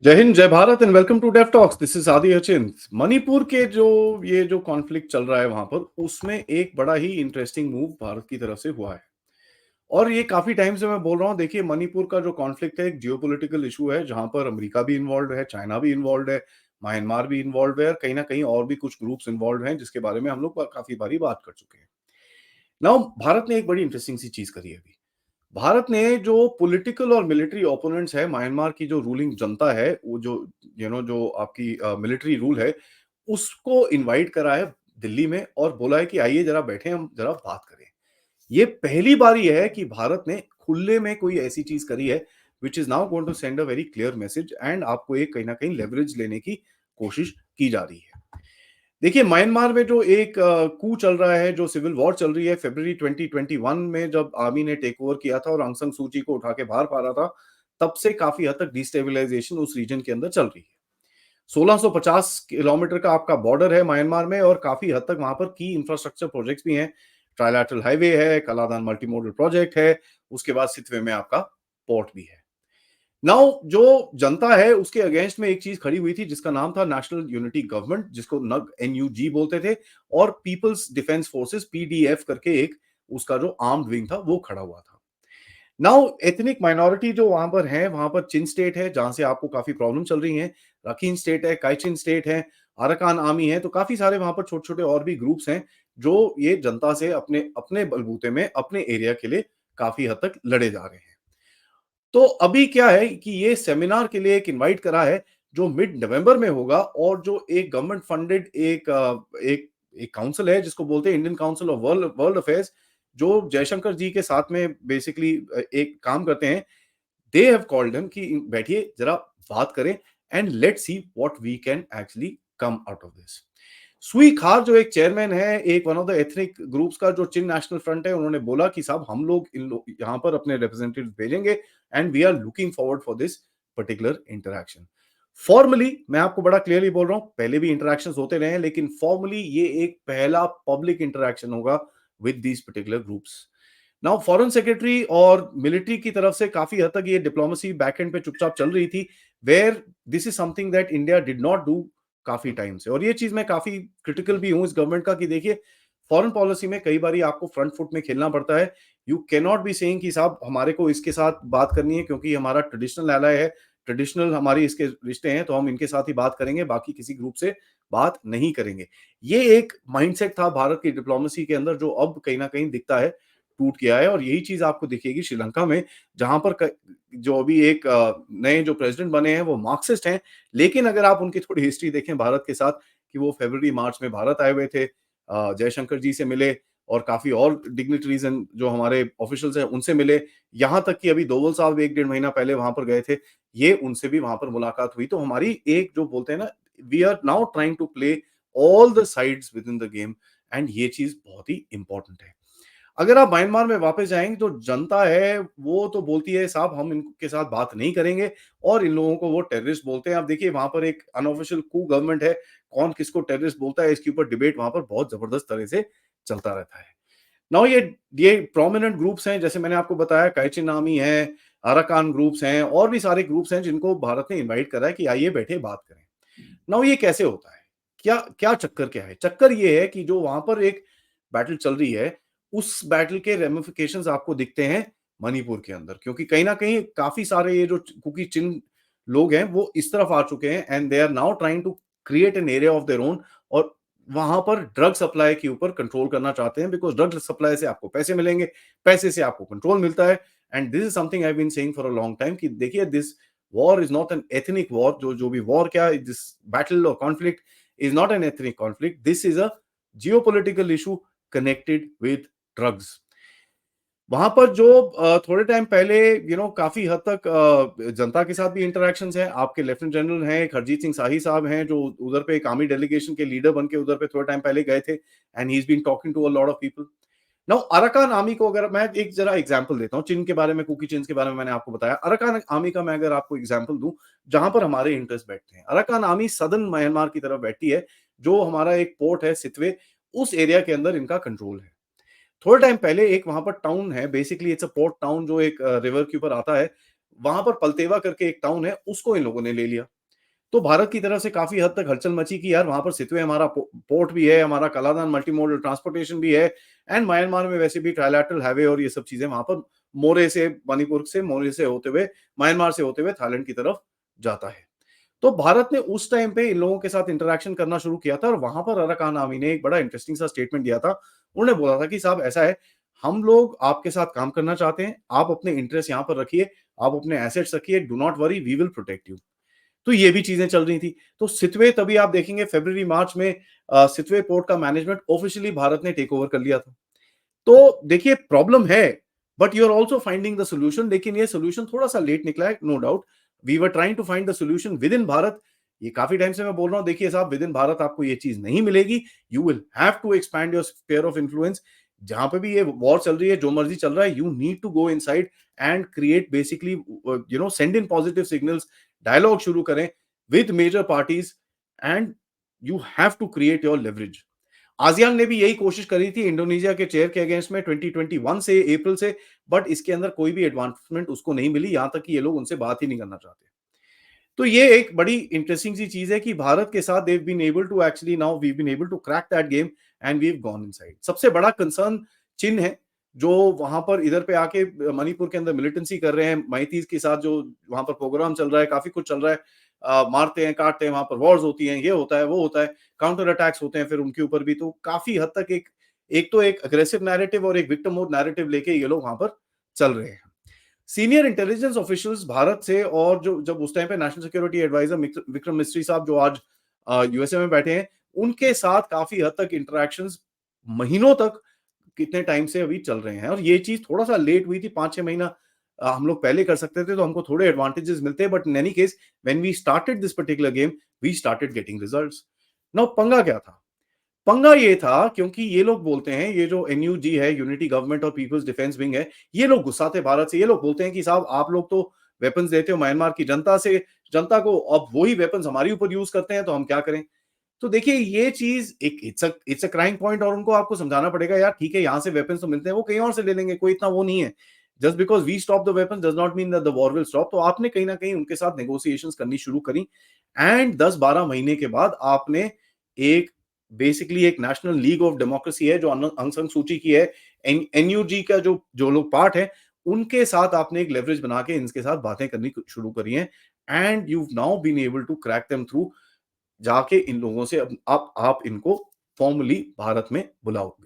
जय हिंद, जय Bharat and welcome to Dave Talks. This is Aadi Achint. Manipur के जो कॉन्फ्लिक्ट चल रहा है वहां पर, उसमें एक बड़ा ही इंटरेस्टिंग मूव भारत की तरफ से हुआ है। और ये काफी टाइम से मैं बोल रहा हूँ। देखिए, मणिपुर का जो कॉन्फ्लिक्ट है एक जियोपॉलिटिकल इशू है, जहां पर अमेरिका भी इन्वॉल्व है, चाइना भी इन्वॉल्व है, म्यांमार भी इन्वॉल्व है, और कहीं ना कहीं और भी कुछ ग्रुप्स इन्वॉल्व हैं, जिसके बारे में हम लोग काफी बारी बात कर चुके हैं। नाउ, भारत ने एक बड़ी इंटरेस्टिंग सी चीज करी है अभी। भारत ने जो पॉलिटिकल और मिलिट्री ओपोनेंट्स है, म्यांमार की जो रूलिंग जनता है, वो जो जो आपकी मिलिट्री रूल है, उसको इनवाइट करा है दिल्ली में, और बोला है कि आइए जरा बैठे, हम जरा बात करें। ये पहली बारी है कि भारत ने खुले में कोई ऐसी चीज करी है which is now going to send a very clear message, and आपको एक कहीं ना कहीं लेवरेज लेने की कोशिश की जा रही है। देखिए, म्यांमार में जो एक कू चल रहा है, जो सिविल वॉर चल रही है, फरवरी 2021 में जब आर्मी ने टेक ओवर किया था और आंग सान सू की को उठा के बाहर पा रहा था, तब से काफी हद तक डिस्टेबलाइजेशन उस रीजन के अंदर चल रही है। 1650 किलोमीटर का आपका बॉर्डर है म्यांमार में, और काफी हद तक वहां पर की इंफ्रास्ट्रक्चर प्रोजेक्ट्स भी हैं। ट्राइलैटरल हाईवे है, कलादान मल्टीमोडल प्रोजेक्ट है, उसके बाद सितवे में आपका पोर्ट भी है। नाउ, जो जनता है उसके अगेंस्ट में एक चीज खड़ी हुई थी, जिसका नाम था नेशनल यूनिटी गवर्नमेंट, जिसको नग NUG बोलते थे, और पीपल्स डिफेंस फोर्सेस PDF करके एक उसका जो आर्म्ड विंग था वो खड़ा हुआ था। नाउ, एथनिक माइनॉरिटी जो वहां पर है, वहां पर चिन स्टेट है, जहां से आपको काफी प्रॉब्लम चल रही है। रखीन स्टेट है, काइचिन स्टेट है, अराकान आर्मी है, तो काफी सारे वहां पर छोटे छोटे और भी ग्रुप्स हैं, जो ये जनता से अपने अपने बलबूते में अपने एरिया के लिए काफी हद तक लड़े जा रहे हैं। तो अभी क्या है कि ये सेमिनार के लिए एक इनवाइट करा है, जो मिड नवंबर में होगा, और जो एक गवर्नमेंट फंडेड एक काउंसिल है, जिसको बोलते हैं Indian council of world world affairs, जो जयशंकर जी के साथ में बेसिकली एक काम करते हैं। दे हैव कॉल्ड हिम कि बैठिए जरा बात करें, and let's see what we can actually come out of this. Sui Khar जो एक चेयरमैन है, एक one of the ethnic groups का, जो चिन नेशनल फ्रंट है, उन्होंने बोला कि साहब, हम लोग यहाँ पर अपने रिप्रेजेंटेटिव भेजेंगे, and we are looking forward for this particular interaction. Formally मैं आपको बड़ा क्लियरली बोल रहा हूं, पहले भी इंटरैक्शन होते रहे हैं, लेकिन फॉर्मली ये एक पहला पब्लिक इंटरैक्शन होगा with these particular groups. Now, foreign secretary और मिलिट्री की तरफ से काफी हद तक ये डिप्लोमेसी बैकएंड पे चुपचाप चल रही थी, where this is something that India did not do काफी टाइम से। और ये चीज मैं काफी क्रिटिकल भी हूं इस गवर्नमेंट का, कि देखिए, फॉरेन पॉलिसी में कई बार आपको फ्रंट फुट में खेलना पड़ता है। You can not be saying कि साहब, हमारे को इसके साथ बात करनी है क्योंकि हमारा ट्रेडिशनल एलाय है, ट्रेडिशनल हमारी इसके रिश्ते हैं, तो हम इनके साथ ही बात करेंगे, बाकी किसी ग्रुप से बात नहीं करेंगे। ये एक माइंडसेट था भारत की डिप्लोमेसी के अंदर, जो अब कहीं ना कहीं दिखता है टूट गया है। और यही चीज आपको दिखेगी श्रीलंका में, जहां पर जो अभी एक नए जो प्रेसिडेंट बने हैं वो मार्क्सिस्ट हैं, लेकिन अगर आप उनकी थोड़ी हिस्ट्री देखें भारत के साथ, कि वो फरवरी मार्च में भारत आए हुए थे, जयशंकर जी से मिले, और काफी और डिग्निटरीज जो हमारे ऑफिशियल्स हैं उनसे मिले, यहां तक कि अभी दोवल साहब एक डेढ़ महीना पहले वहां पर गए थे, ये उनसे भी वहां पर मुलाकात हुई। तो हमारी एक जो बोलते हैं ना, we are now trying to play all the sides within the game, and ये चीज बहुत ही इंपॉर्टेंट है। अगर आप म्यांमार में वापस जाएंगे, तो जनता है वो तो बोलती है साहब, हम इनके साथ बात नहीं करेंगे, और इन लोगों को वो टेररिस्ट बोलते हैं। आप देखिए, वहां पर एक अनऑफिशियल कू गवर्नमेंट है, कौन किसको टेररिस्ट बोलता है, इसके ऊपर डिबेट वहां पर बहुत जबरदस्त तरह से चलता रहता है। नाउ, ये प्रोमिनेंट ग्रुप्स हैं, जैसे मैंने आपको बताया, कैचिन आर्मी है, अराकान ग्रुप्स हैं, और भी सारे ग्रुप्स हैं जिनको भारत ने इनवाइट करा है कि आइए बैठे बात करें। नाउ, ये कैसे होता है? क्या क्या चक्कर क्या है? चक्कर ये है कि जो वहां पर एक बैटल चल रही है, उस बैटल के रेमिफिकेशंस आपको दिखते हैं मणिपुर के अंदर, क्योंकि कहीं ना कहीं काफी सारे ये जो कुकी चिन लोग हैं वो इस तरफ आ चुके हैं, and they are now trying to create an area of their own, और वहां पर ड्रग सप्लाई के ऊपर कंट्रोल करना चाहते हैं, बिकॉज ड्रग सप्लाई से आपको पैसे मिलेंगे, पैसे से आपको कंट्रोल मिलता है। And this is something I been saying for a long time, कि देखिए, this war is not an ethnic war, जो भी वॉर, क्या दिस बैटल और conflict is not an ethnic conflict, this is a geopolitical issue connected with drugs. वहां पर जो थोड़े टाइम पहले काफी हद तक जनता के साथ भी इंटरेक्शंस हैं। आपके लेफ्टिनेंट जनरल हैं, हरजीत सिंह साही साहब हैं, जो उधर पे एक आर्मी डेलीगेशन के लीडर बन के उधर पे थोड़े टाइम पहले गए थे, and he is been talking to a lot of people. Now, Arakan army को अगर मैं एक जरा एग्जांपल देता हूं, चिन के बारे में, कुकी चिन्स के बारे में मैंने आपको बताया, अराकान आर्मी का मैं अगर आपको एग्जांपल दूं, जहां पर हमारे इंटरेस्ट बैठते हैं, अराकान आर्मी सदर्न म्यांमार की तरफ बैठती है, जो हमारा एक पोर्ट है सितवे, उस एरिया के अंदर इनका कंट्रोल है। थोड़े टाइम पहले एक वहां पर टाउन है, basically it's a port town, जो एक रिवर के ऊपर आता है, वहां पर पलतेवा करके एक टाउन है, उसको इन लोगों ने ले लिया। तो भारत की तरफ से काफ़ी हद तक हलचल मची कि यार वहाँ पर सितवे हमारा पोर्ट भी है, हमारा कलादान मल्टी मॉडल ट्रांसपोर्टेशन भी है एंड म्यांमार में वैसे भी ट्राइलैटरल हाईवे और ये सब चीज़ें वहाँ पर मोरे से मणिपुर से मोरे से होते हुए म्यांमार से होते हुए थाईलैंड की तरफ जाता है। तो भारत ने उस टाइम पे इन लोगों के साथ इंटरैक्शन करना शुरू किया था और वहाँ पर अराकान आर्मी ने एक बड़ा इंटरेस्टिंग सा स्टेटमेंट दिया था। उन्होंने बोला था कि साहब ऐसा है, हम लोग आपके साथ काम करना चाहते हैं, आप अपने इंटरेस्ट यहाँ पर रखिए, आप अपने एसेट्स रखिए, do not worry we will protect you. तो ये भी चीजें चल रही थी। तो सितवे तभी आप देखेंगे फरवरी मार्च में सितवे पोर्ट का मैनेजमेंट ऑफिशियली भारत ने टेक ओवर कर लिया था। तो देखिए प्रॉब्लम है, but you are also finding the solution, लेकिन ये सॉल्यूशन थोड़ा-सा लेट निकला है, no doubt. We were trying to find the solution within Bharat. ये काफ़ी टाइम से मैं बोल रहा हूँ, देखिए साहब विद इन भारत आपको ये चीज़ नहीं मिलेगी। You will have to expand your sphere of influence. जहाँ पे भी ये वॉर चल रही है, जो मर्ज़ी चल रहा है, you need to go inside and create basically send in positive signals, dialogue शुरू करें with major parties and you have to create your leverage. ASEAN ने भी यही कोशिश करी थी इंडोनेशिया के चेयर के अगेंस्ट में 2021 से अप्रैल से, बट इसके अंदर कोई भी एडवांसमेंट उसको नहीं मिली, यहां तक कि ये लोग उनसे बात ही नहीं करना चाहते। तो ये एक बड़ी इंटरेस्टिंग सी चीज है कि भारत के साथ they've been able to actually now we been able to crack that game and we have gone inside. सबसे बड़ा कंसर्न चीन है, जो वहां पर इधर पे आके मणिपुर के अंदर मिलिटेंसी कर रहे हैं, मैतीज के साथ जो वहां पर प्रोग्राम चल रहा है, काफी कुछ चल रहा है। मारते हैं काटते हैं, वहां पर वॉर्स होती हैं, ये होता है वो होता है, काउंटर अटैक्स होते हैं फिर उनके ऊपर भी। तो काफी हद तक एक एक तो एक अग्रेसिव नैरेटिव और एक विक्टिम मोड नैरेटिव लेके ये लोग वहां पर चल रहे हैं। सीनियर इंटेलिजेंस ऑफिशियल्स भारत से और जो जब उस टाइम पे नेशनल सिक्योरिटी एडवाइजर विक्रम मिस्त्री साहब जो आज यूएसए में बैठे हैं, उनके साथ काफी हद तक इंटरेक्शंस महीनों तक कितने टाइम से अभी चल रहे हैं। और ये चीज थोड़ा सा लेट हुई थी, 5-6 महीना हम लोग पहले कर सकते थे तो हमको थोड़े एडवांटेजेस मिलते, but in any case when we started this particular game we started getting results. Now पंगा क्या था? पंगा ये था क्योंकि ये लोग बोलते हैं, ये जो एनयूजी है, यूनिटी गवर्नमेंट और पीपल्स डिफेंस विंग है, ये लोग गुस्साते भारत से। ये लोग बोलते हैं कि साहब आप लोग तो वेपन्स देते हो म्यांमार की जनता से, जनता को, अब वही वेपन्स हमारे ऊपर यूज करते हैं तो हम क्या करें? तो देखिए ये चीज एक इट्स अ क्राइम पॉइंट और उनको आपको समझाना पड़ेगा, यार ठीक है यहाँ से वेपन्स तो मिलते हैं, वो कहीं और से ले लेंगे, कोई इतना वो नहीं है। Just because we stop the weapon does not mean that the war will stop. तो आपने कहीं ना कहीं उनके साथ नेगोशिएशंस करनी शुरू करी एंड 10-12 महीने के बाद आपने एक बेसिकली एक नेशनल लीग ऑफ डेमोक्रेसी है जो अंग संग सूची की है, एनयूजी का जो जो लोग पार्ट है, उनके साथ आपने एक लेवरेज बना के इनके साथ बातें करनी शुरू करी हैं and you now been able to crack them through. जाके इन लोगों से अब आप इनको फॉर्मली भारत में बुलाओगे।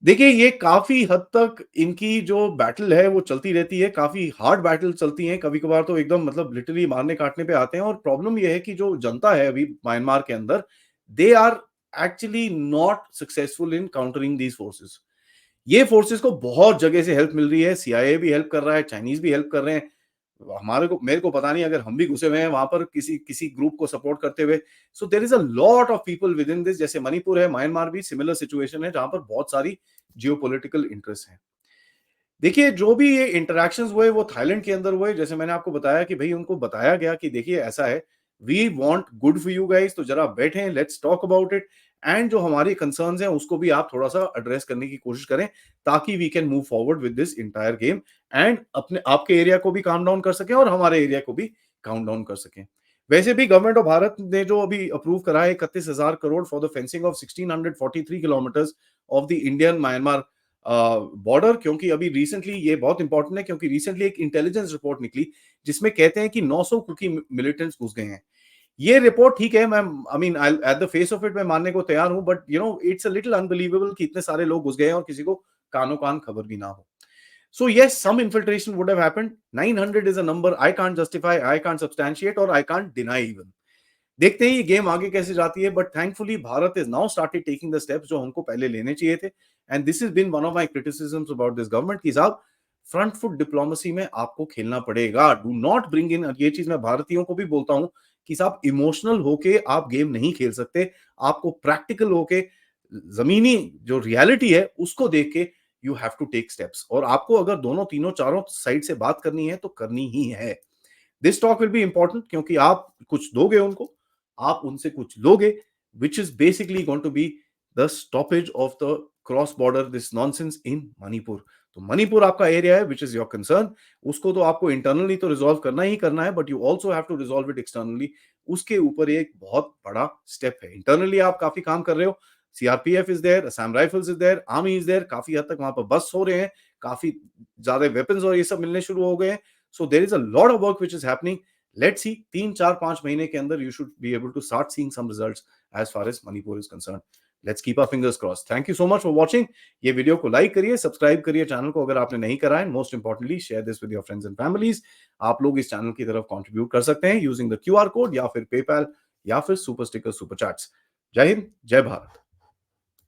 देखिए ये काफ़ी हद तक इनकी जो बैटल है वो चलती रहती है, काफ़ी हार्ड बैटल चलती हैं, कभी-कभार तो एकदम मतलब लिटरली मारने-काटने पे आते हैं। और प्रॉब्लम ये है कि जो जनता है अभी म्यांमार के अंदर, they are actually not successful in countering these forces. ये फोर्सेस को बहुत जगह से हेल्प मिल रही है, सीआईए भी हेल्प कर रहा है, चाइनीज़ भी हेल्प कर रहे हैं। हमारे को मेरे को पता नहीं, अगर हम भी घुसे हुए हैं वहां पर किसी किसी ग्रुप को सपोर्ट करते हुए। So there is a lot of people within this. जैसे मणिपुर है, म्यांमार भी सिमिलर सिचुएशन है जहां पर बहुत सारी जियोपॉलिटिकल इंटरेस्ट हैं। देखिए जो भी ये इंटरैक्शंस हुए वो थाईलैंड के अंदर हुए, जैसे मैंने आपको बताया कि भाई उनको बताया गया कि देखिए ऐसा है, we want good for you guys, तो जरा बैठें, let's talk about it and जो हमारी कंसर्न्स हैं उसको भी आप थोड़ा सा एड्रेस करने की कोशिश करें, ताकि we can move forward with this entire game and अपने आपके एरिया को भी काम डाउन कर सकें और हमारे एरिया को भी काम डाउन कर सकें। वैसे भी गवर्नमेंट ऑफ भारत ने जो अभी अप्रूव करा है 31,000 crore for the fencing of 1643 kilometres of the Indian Myanmar border, क्योंकि अभी रिसेंटली ये बहुत इंपॉर्टेंट है क्योंकि रिसेंटली एक इंटेलिजेंस रिपोर्ट निकली जिसमें कहते हैं कि 900 कुकी मिलिटेंट्स घुस गए हैं। ये रिपोर्ट ठीक है, मैं I mean at the face of it मैं मानने को तैयार हूं, but it's a little unbelievable कि इतने सारे लोग घुस गए हैं और किसी को कानो कान खबर भी ना हो। So yes, some infiltration would have happened. 900 is a number I can't justify, I can't substantiate और आई कांट डिनाई इवन। देखते हैं ये गेम आगे कैसे जाती है, but thankfully Bharat is now started taking the steps जो हमको पहले लेने चाहिए थे। And this is been one of my criticisms about this government की साहब फ्रंट फुट डिप्लोमेसी में आपको खेलना पड़ेगा। डू नॉट ब्रिंग इन, ये चीज मैं भारतीयों को भी बोलता हूं कि साहब इमोशनल होके आप गेम नहीं खेल सकते। आपको प्रैक्टिकल होके जमीनी जो रियलिटी है उसको देख के you have to take steps. और आपको अगर दोनों तीनों चारों साइड से बात करनी है तो करनी ही है। This talk will be important क्योंकि आप कुछ दोगे उनको, आप उनसे कुछ लोगे, which is basically going to be the stoppage of the cross border this nonsense in Manipur। तो मणिपुर आपका एरिया है विच इज योर कंसर्न, उसको तो आपको इंटरनली तो रिजॉल्व करना ही करना है, but you also have to resolve it externally. उसके ऊपर एक बहुत बड़ा स्टेप है। इंटरनली आप काफी काम कर रहे हो, CRPF is there, Assam Rifles is there, army is there, काफी हद तक वहां पर बस हो रहे हैं, काफी ज्यादा वेपन्स और ये सब मिलने शुरू हो गए हैं। So there is a lot of work which is happening. Let's see 3 4 5 महीने के अंदर you should be able to start seeing some results as far as Manipur is concern. Let's keep our fingers crossed. Thank you so much for watching. ये video को like करिए, subscribe करिए channel को अगर आपने नहीं करा है, most importantly share this with your friends and families. आप लोग इस चैनल की तरफ कंट्रीब्यूट कर सकते हैं यूजिंग द क्यूआर कोड या फिर पेपैल या फिर सुपर स्टिकर सुपर चैट्स। जय हिंद, जय भारत।